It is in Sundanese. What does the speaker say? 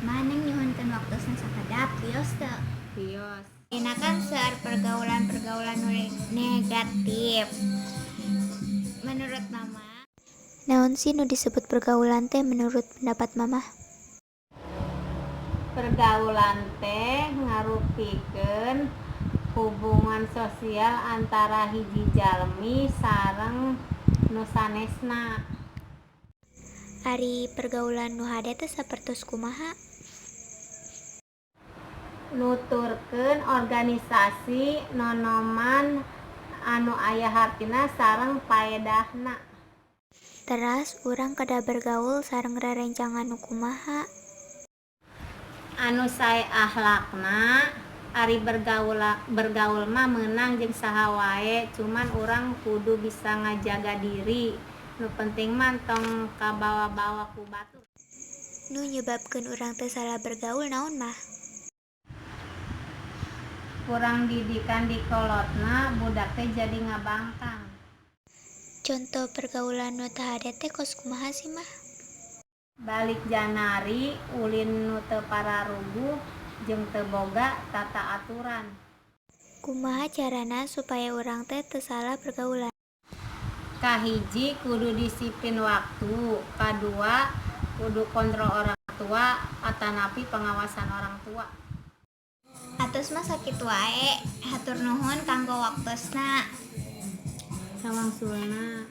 Maneng nyuhunkeun waktosna sakadap tios teu. Tios. Inakan seueur pergaulan-pergaulan nu negatif. Menurut Mama, naon sih nu disebut pergaulan teh menurut pendapat Mama? Pergaulan teh ngarupikeun hubungan sosial antara hiji jalmi sareng nu sanesna. Ari pergaulan nu hade teh sapertos kumaha? Nuturkeun organisasi nonoman anu aya hartina sareng paedahna. Teras urang kada bergaul sareng rerencangan nu kumaha? Anu sae akhlakna, ari bergaul mah meunang jeung saha wae, cuman urang kudu bisa ngajaga diri. Nu penting mah tong kabawa-bawa ku batur. Nu nyebabkeun urang teh salah bergaul naon mah? Kurang didikan di kolotna, budak teh jadi ngabangkang. Contoh pergaulan nu teu hade teh kos kumaha sih mah? Balik janari, ulin nu teu pararuguh jeung teu boga tata aturan. Kumaha carana supaya urang teh teu salah pergaulan? Kahiji kudu disiplin waktu, kadua kudu kontrol orang tua atanapi pengawasan orang tua. Atos mah sakitu wae. Hatur nuhun kanggo waktosna. Sawangsulna.